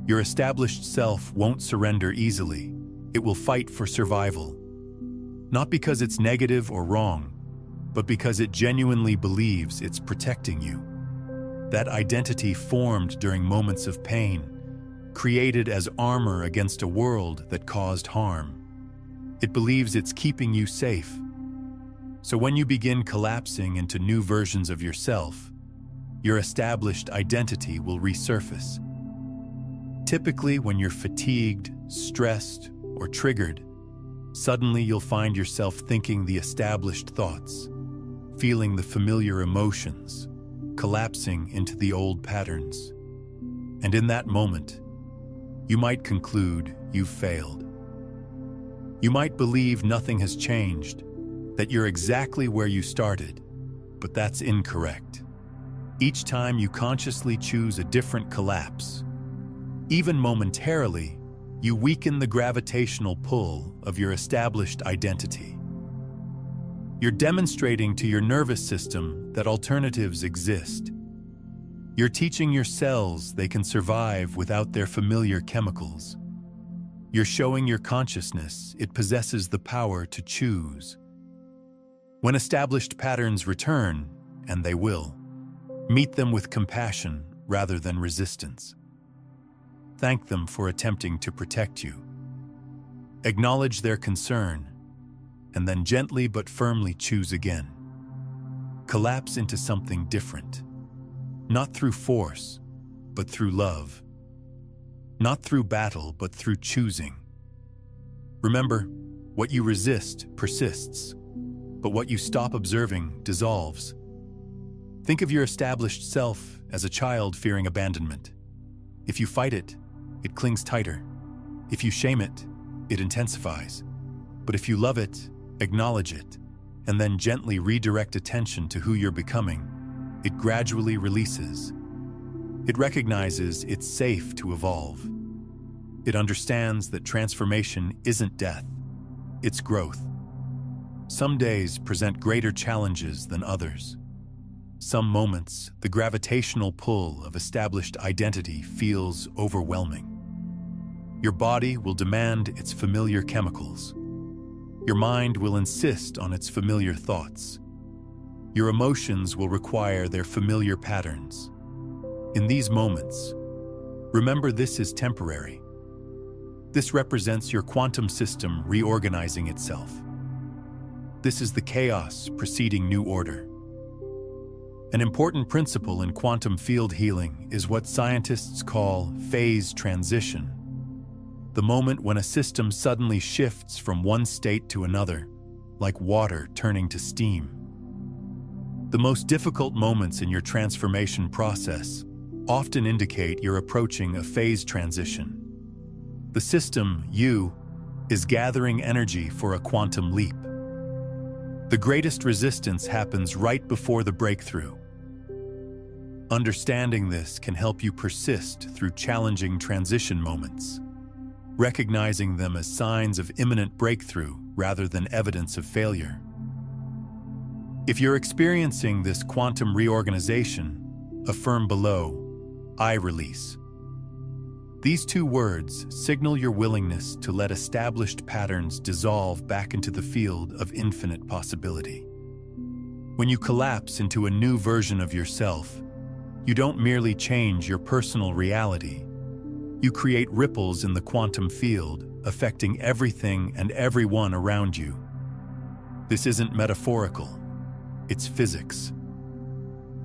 S1: Your established self won't surrender easily. It will fight for survival. Not because it's negative or wrong, but because it genuinely believes it's protecting you. That identity formed during moments of pain, created as armor against a world that caused harm. It believes it's keeping you safe. So when you begin collapsing into new versions of yourself, your established identity will resurface. Typically, when you're fatigued, stressed, or triggered, suddenly you'll find yourself thinking the established thoughts, feeling the familiar emotions, collapsing into the old patterns. And in that moment, you might conclude you've failed. You might believe nothing has changed, that you're exactly where you started, but that's incorrect. Each time you consciously choose a different collapse, even momentarily, you weaken the gravitational pull of your established identity. You're demonstrating to your nervous system that alternatives exist. You're teaching your cells they can survive without their familiar chemicals. You're showing your consciousness it possesses the power to choose. When established patterns return, and they will, meet them with compassion rather than resistance. Thank them for attempting to protect you. Acknowledge their concern, and then gently but firmly choose again. Collapse into something different. Not through force, but through love. Not through battle, but through choosing. Remember, what you resist persists, but what you stop observing dissolves. Think of your established self as a child fearing abandonment. If you fight it, it clings tighter. If you shame it, it intensifies. But if you love it, acknowledge it, and then gently redirect attention to who you're becoming, it gradually releases. It recognizes it's safe to evolve. It understands that transformation isn't death, it's growth. Some days present greater challenges than others. Some moments, the gravitational pull of established identity feels overwhelming. Your body will demand its familiar chemicals. Your mind will insist on its familiar thoughts. Your emotions will require their familiar patterns. In these moments, remember this is temporary. This represents your quantum system reorganizing itself. This is the chaos preceding new order. An important principle in quantum field healing is what scientists call phase transition, the moment when a system suddenly shifts from one state to another, like water turning to steam. The most difficult moments in your transformation process often indicate you're approaching a phase transition. The system, you, is gathering energy for a quantum leap. The greatest resistance happens right before the breakthrough. Understanding this can help you persist through challenging transition moments, recognizing them as signs of imminent breakthrough rather than evidence of failure. If you're experiencing this quantum reorganization, affirm below, I release. These two words signal your willingness to let established patterns dissolve back into the field of infinite possibility. When you collapse into a new version of yourself, you don't merely change your personal reality. You create ripples in the quantum field, affecting everything and everyone around you. This isn't metaphorical. It's physics.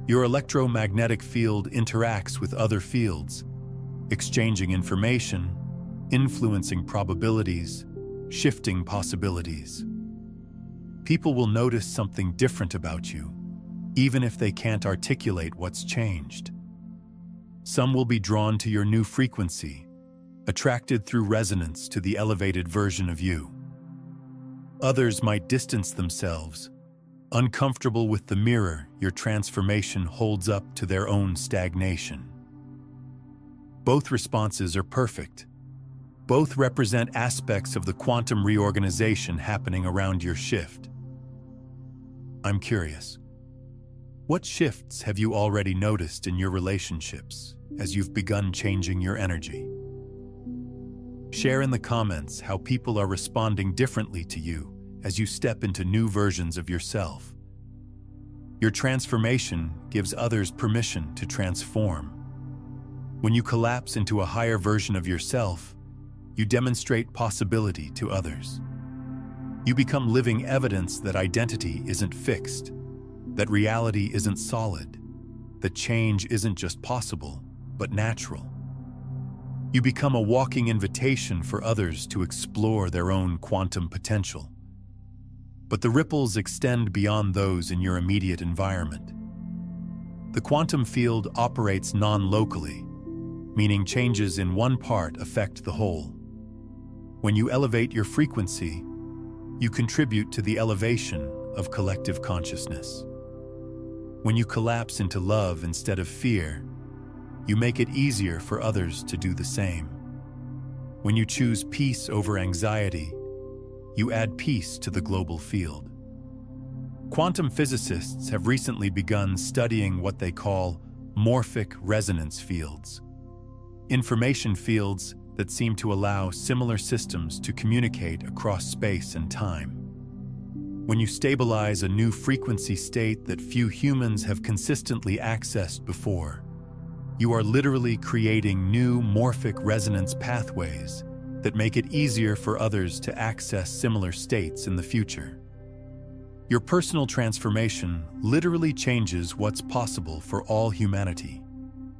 S1: Your electromagnetic field interacts with other fields, exchanging information, influencing probabilities, shifting possibilities. People will notice something different about you, even if they can't articulate what's changed. Some will be drawn to your new frequency, attracted through resonance to the elevated version of you. Others might distance themselves, uncomfortable with the mirror your transformation holds up to their own stagnation. Both responses are perfect. Both represent aspects of the quantum reorganization happening around your shift. I'm curious. What shifts have you already noticed in your relationships as you've begun changing your energy? Share in the comments how people are responding differently to you as you step into new versions of yourself. Your transformation gives others permission to transform. When you collapse into a higher version of yourself, you demonstrate possibility to others. You become living evidence that identity isn't fixed, that reality isn't solid, that change isn't just possible, but natural. You become a walking invitation for others to explore their own quantum potential. But the ripples extend beyond those in your immediate environment. The quantum field operates non-locally, meaning changes in one part affect the whole. When you elevate your frequency, you contribute to the elevation of collective consciousness. When you collapse into love instead of fear, you make it easier for others to do the same. When you choose peace over anxiety, you add peace to the global field. Quantum physicists have recently begun studying what they call morphic resonance fields, information fields that seem to allow similar systems to communicate across space and time. When you stabilize a new frequency state that few humans have consistently accessed before, you are literally creating new morphic resonance pathways that make it easier for others to access similar states in the future. Your personal transformation literally changes what's possible for all humanity,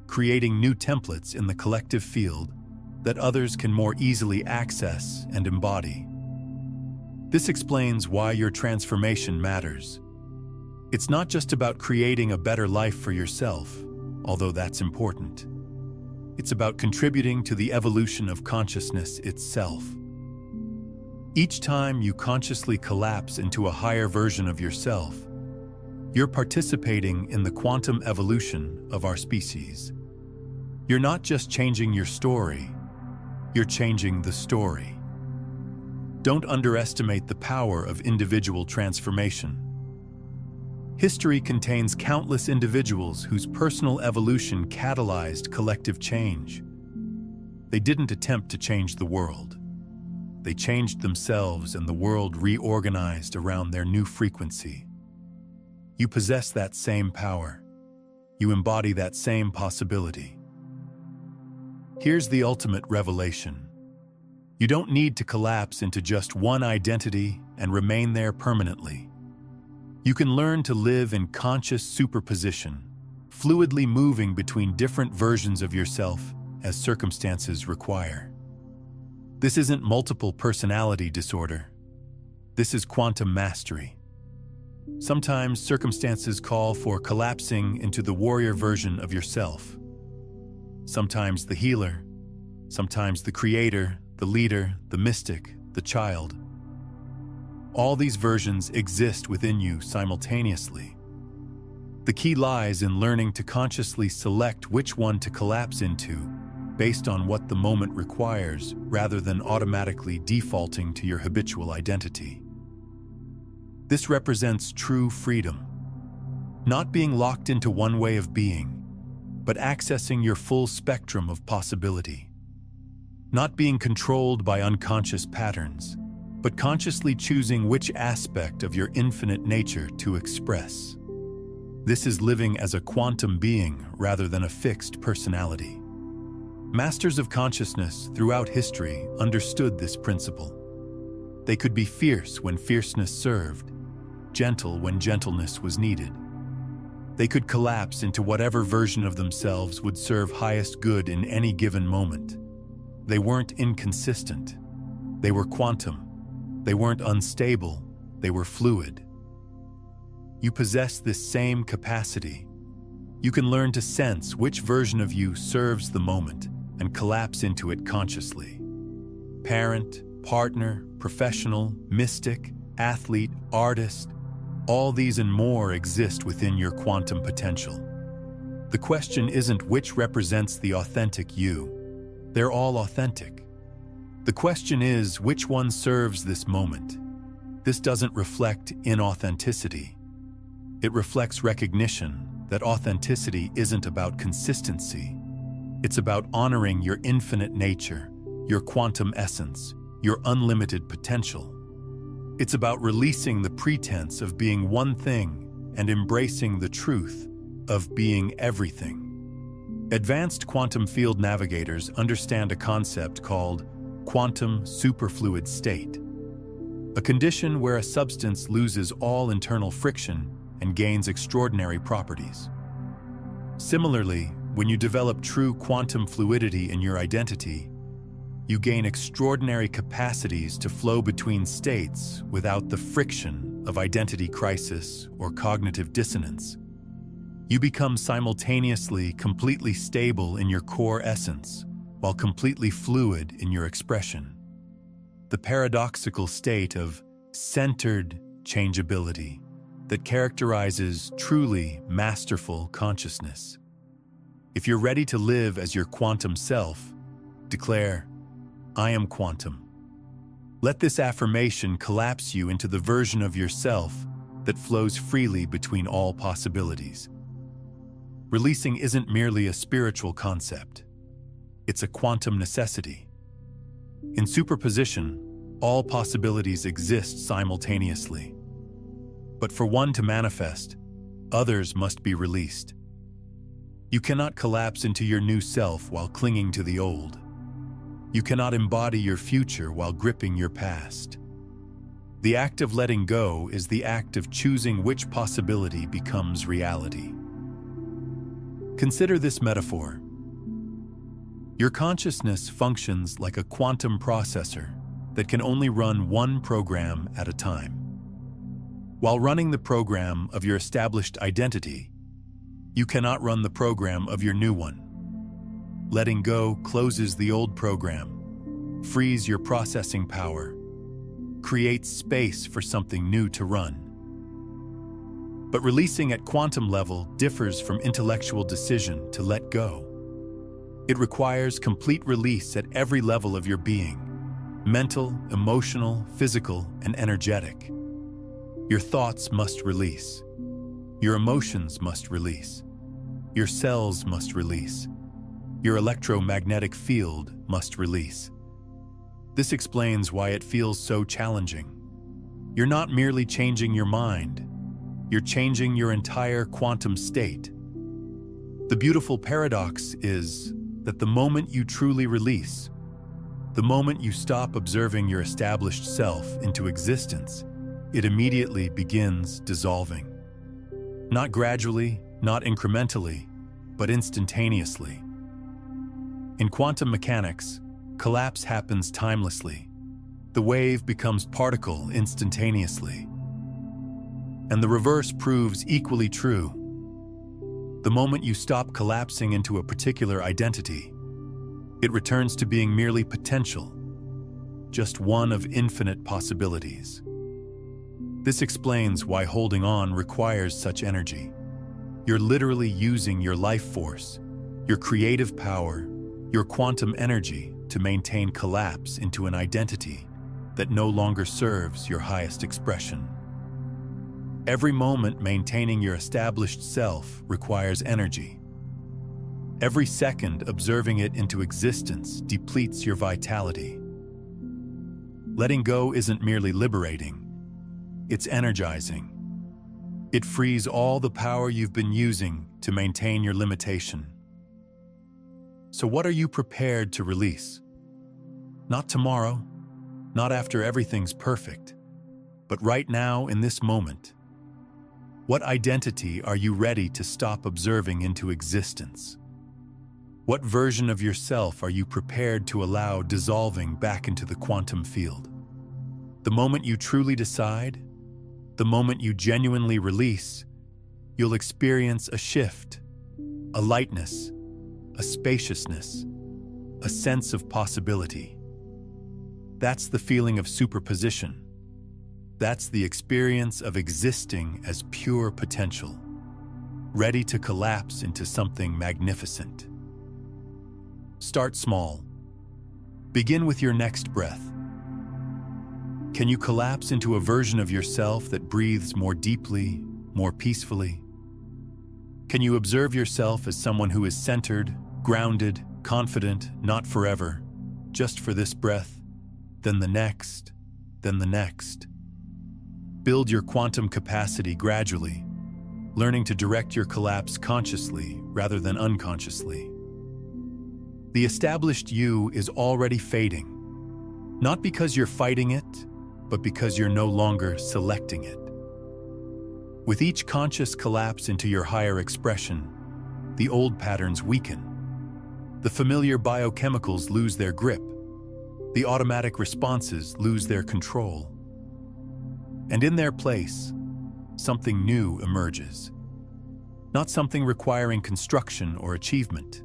S1: creating new templates in the collective field that others can more easily access and embody. This explains why your transformation matters. It's not just about creating a better life for yourself, although that's important. It's about contributing to the evolution of consciousness itself. Each time you consciously collapse into a higher version of yourself, you're participating in the quantum evolution of our species. You're not just changing your story, you're changing the story. Don't underestimate the power of individual transformation. History contains countless individuals whose personal evolution catalyzed collective change. They didn't attempt to change the world. They changed themselves, and the world reorganized around their new frequency. You possess that same power. You embody that same possibility. Here's the ultimate revelation. You don't need to collapse into just one identity and remain there permanently. You can learn to live in conscious superposition, fluidly moving between different versions of yourself as circumstances require. This isn't multiple personality disorder. This is quantum mastery. Sometimes circumstances call for collapsing into the warrior version of yourself. Sometimes the healer, sometimes the creator, the leader, the mystic, the child. All these versions exist within you simultaneously. The key lies in learning to consciously select which one to collapse into based on what the moment requires, rather than automatically defaulting to your habitual identity. This represents true freedom. Not being locked into one way of being, but accessing your full spectrum of possibility. Not being controlled by unconscious patterns, but consciously choosing which aspect of your infinite nature to express. This is living as a quantum being rather than a fixed personality. Masters of consciousness throughout history understood this principle. They could be fierce when fierceness served, gentle when gentleness was needed. They could collapse into whatever version of themselves would serve highest good in any given moment. They weren't inconsistent. They were quantum. They weren't unstable. They were fluid. You possess this same capacity. You can learn to sense which version of you serves the moment and collapse into it consciously. Parent, partner, professional, mystic, athlete, artist, all these and more exist within your quantum potential. The question isn't which represents the authentic you. They're all authentic. The question is which one serves this moment. This doesn't reflect inauthenticity. It reflects recognition that authenticity isn't about consistency. It's about honoring your infinite nature, your quantum essence, your unlimited potential. It's about releasing the pretense of being one thing and embracing the truth of being everything. Advanced quantum field navigators understand a concept called quantum superfluid state, a condition where a substance loses all internal friction and gains extraordinary properties. Similarly, when you develop true quantum fluidity in your identity, you gain extraordinary capacities to flow between states without the friction of identity crisis or cognitive dissonance. You become simultaneously completely stable in your core essence, while completely fluid in your expression. The paradoxical state of centered changeability that characterizes truly masterful consciousness. If you're ready to live as your quantum self, declare, "I am quantum." Let this affirmation collapse you into the version of yourself that flows freely between all possibilities. Releasing isn't merely a spiritual concept. It's a quantum necessity. In superposition, all possibilities exist simultaneously. But for one to manifest, others must be released. You cannot collapse into your new self while clinging to the old. You cannot embody your future while gripping your past. The act of letting go is the act of choosing which possibility becomes reality. Consider this metaphor. Your consciousness functions like a quantum processor that can only run one program at a time. While running the program of your established identity, you cannot run the program of your new one. Letting go closes the old program, frees your processing power, creates space for something new to run. But releasing at quantum level differs from intellectual decision to let go. It requires complete release at every level of your being: mental, emotional, physical, and energetic. Your thoughts must release. Your emotions must release. Your cells must release. Your electromagnetic field must release. This explains why it feels so challenging. You're not merely changing your mind, you're changing your entire quantum state. The beautiful paradox is that the moment you truly release, the moment you stop observing your established self into existence, it immediately begins dissolving. Not gradually, not incrementally, but instantaneously. In quantum mechanics, collapse happens timelessly. The wave becomes particle instantaneously. And the reverse proves equally true. The moment you stop collapsing into a particular identity, it returns to being merely potential, just one of infinite possibilities. This explains why holding on requires such energy. You're literally using your life force, your creative power, your quantum energy to maintain collapse into an identity that no longer serves your highest expression. Every moment maintaining your established self requires energy. Every second observing it into existence depletes your vitality. Letting go isn't merely liberating, it's energizing. It frees all the power you've been using to maintain your limitation. So what are you prepared to release? Not tomorrow, not after everything's perfect, but right now in this moment. What identity are you ready to stop observing into existence? What version of yourself are you prepared to allow dissolving back into the quantum field? The moment you truly decide, the moment you genuinely release, you'll experience a shift, a lightness, a spaciousness, a sense of possibility. That's the feeling of superposition. That's the experience of existing as pure potential, ready to collapse into something magnificent. Start small. Begin with your next breath. Can you collapse into a version of yourself that breathes more deeply, more peacefully? Can you observe yourself as someone who is centered, grounded, confident, not forever, just for this breath, then the next, then the next? Build your quantum capacity gradually, learning to direct your collapse consciously rather than unconsciously. The established you is already fading, not because you're fighting it, but because you're no longer selecting it. With each conscious collapse into your higher expression, the old patterns weaken. The familiar biochemicals lose their grip. The automatic responses lose their control. And in their place, something new emerges. Not something requiring construction or achievement,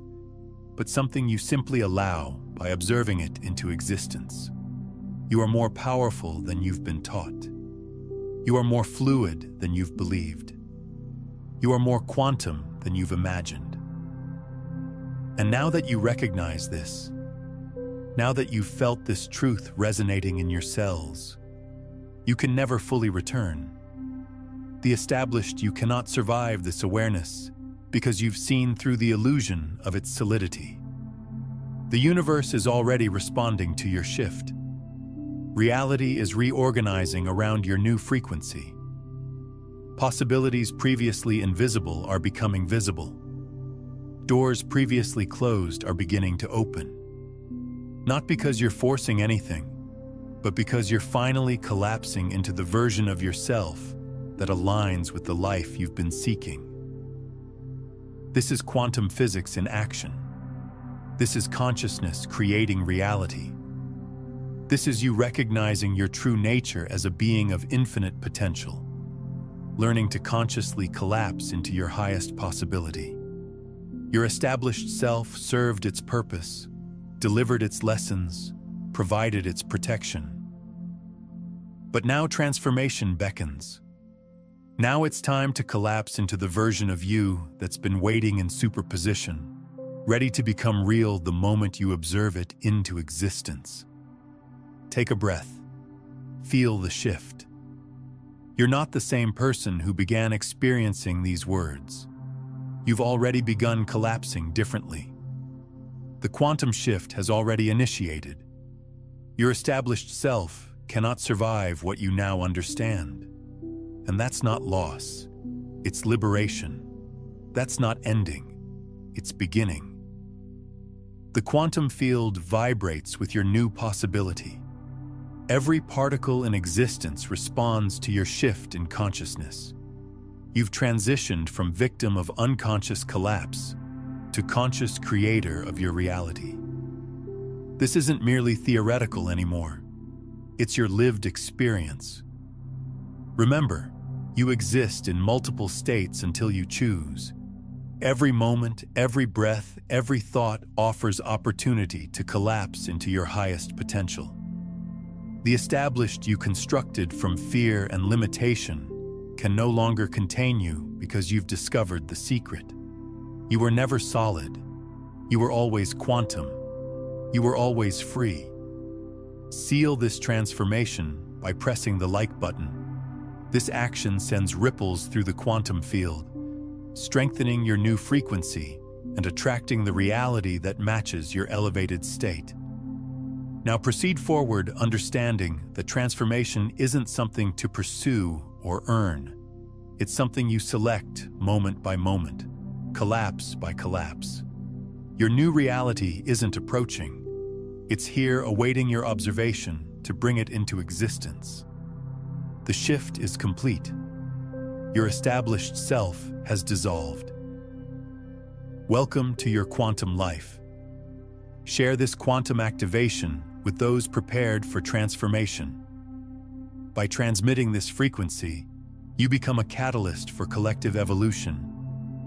S1: but something you simply allow by observing it into existence. You are more powerful than you've been taught. You are more fluid than you've believed. You are more quantum than you've imagined. And now that you recognize this, now that you've felt this truth resonating in your cells, you can never fully return. The established you cannot survive this awareness because you've seen through the illusion of its solidity. The universe is already responding to your shift. Reality is reorganizing around your new frequency. Possibilities previously invisible are becoming visible. Doors previously closed are beginning to open. Not because you're forcing anything, but because you're finally collapsing into the version of yourself that aligns with the life you've been seeking. This is quantum physics in action. This is consciousness creating reality. This is you recognizing your true nature as a being of infinite potential, learning to consciously collapse into your highest possibility. Your established self served its purpose, delivered its lessons, provided its protection. But now transformation beckons. Now it's time to collapse into the version of you that's been waiting in superposition, ready to become real the moment you observe it into existence. Take a breath. Feel the shift. You're not the same person who began experiencing these words. You've already begun collapsing differently. The quantum shift has already initiated. Your established self cannot survive what you now understand. And that's not loss. It's liberation. That's not ending. It's beginning. The quantum field vibrates with your new possibility. Every particle in existence responds to your shift in consciousness. You've transitioned from victim of unconscious collapse to conscious creator of your reality. This isn't merely theoretical anymore. It's your lived experience. Remember, you exist in multiple states until you choose. Every moment, every breath, every thought offers opportunity to collapse into your highest potential. The established you constructed from fear and limitation can no longer contain you because you've discovered the secret. You were never solid. You were always quantum. You were always free. Seal this transformation by pressing the like button. This action sends ripples through the quantum field, strengthening your new frequency and attracting the reality that matches your elevated state. Now proceed forward, understanding that transformation isn't something to pursue or earn. It's something you select moment by moment, collapse by collapse. Your new reality isn't approaching. It's here awaiting your observation to bring it into existence. The shift is complete. Your established self has dissolved. Welcome to your quantum life. Share this quantum activation with those prepared for transformation. By transmitting this frequency, you become a catalyst for collective evolution,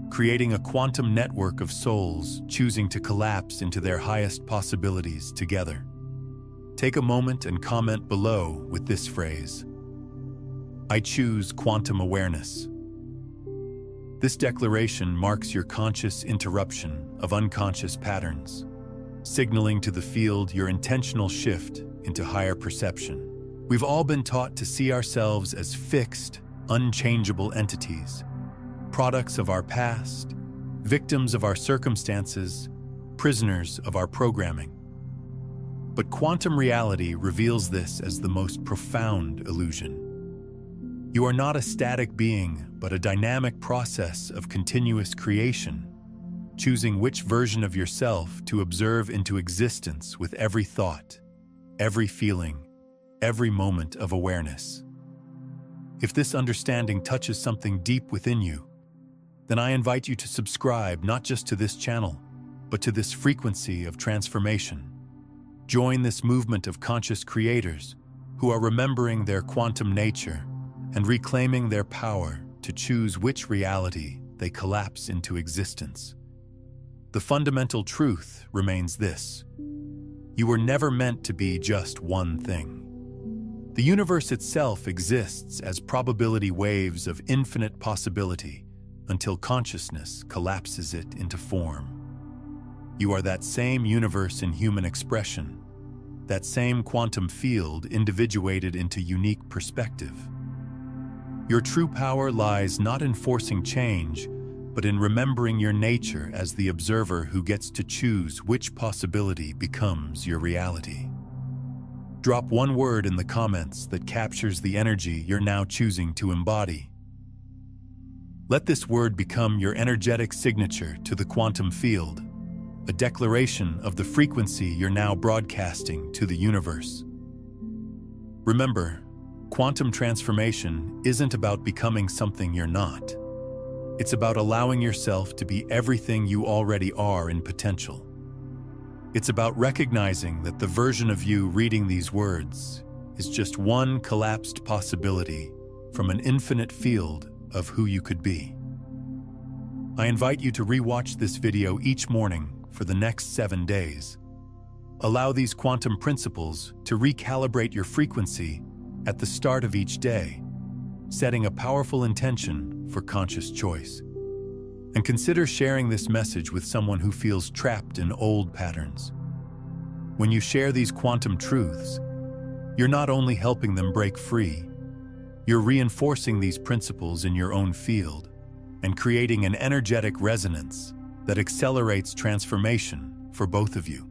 S1: creating a quantum network of souls choosing to collapse into their highest possibilities together. Take a moment and comment below with this phrase: I choose quantum awareness. This declaration marks your conscious interruption of unconscious patterns, signaling to the field your intentional shift into higher perception. We've all been taught to see ourselves as fixed, unchangeable entities, products of our past, victims of our circumstances, prisoners of our programming. But quantum reality reveals this as the most profound illusion. You are not a static being, but a dynamic process of continuous creation, choosing which version of yourself to observe into existence with every thought, every feeling, every moment of awareness. If this understanding touches something deep within you, then I invite you to subscribe not just to this channel, but to this frequency of transformation. Join this movement of conscious creators who are remembering their quantum nature and reclaiming their power to choose which reality they collapse into existence. The fundamental truth remains this: you were never meant to be just one thing. The universe itself exists as probability waves of infinite possibility until consciousness collapses it into form. You are that same universe in human expression, that same quantum field individuated into unique perspective. Your true power lies not in forcing change, but in remembering your nature as the observer who gets to choose which possibility becomes your reality. Drop one word in the comments that captures the energy you're now choosing to embody. Let this word become your energetic signature to the quantum field, a declaration of the frequency you're now broadcasting to the universe. Remember, quantum transformation isn't about becoming something you're not. It's about allowing yourself to be everything you already are in potential. It's about recognizing that the version of you reading these words is just one collapsed possibility from an infinite field of who you could be. I invite you to rewatch this video each morning for the next 7 days. Allow these quantum principles to recalibrate your frequency at the start of each day, setting a powerful intention for conscious choice. And consider sharing this message with someone who feels trapped in old patterns. When you share these quantum truths, you're not only helping them break free, you're reinforcing these principles in your own field and creating an energetic resonance that accelerates transformation for both of you.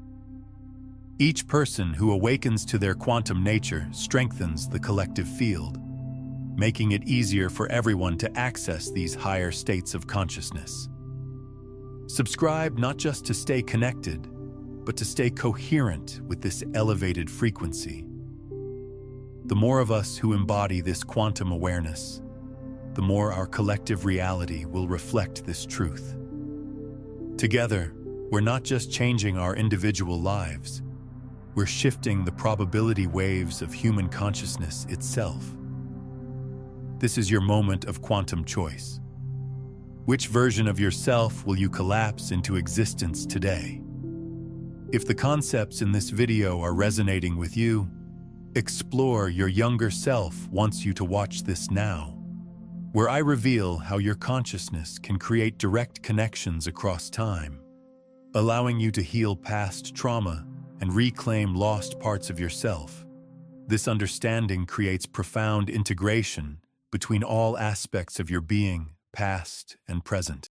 S1: Each person who awakens to their quantum nature strengthens the collective field, making it easier for everyone to access these higher states of consciousness. Subscribe not just to stay connected, but to stay coherent with this elevated frequency. The more of us who embody this quantum awareness, the more our collective reality will reflect this truth. Together, we're not just changing our individual lives, we're shifting the probability waves of human consciousness itself. This is your moment of quantum choice. Which version of yourself will you collapse into existence today? If the concepts in this video are resonating with you, explore Your Younger Self wants you to watch this now, where I reveal how your consciousness can create direct connections across time, allowing you to heal past trauma and reclaim lost parts of yourself. This understanding creates profound integration between all aspects of your being, past and present.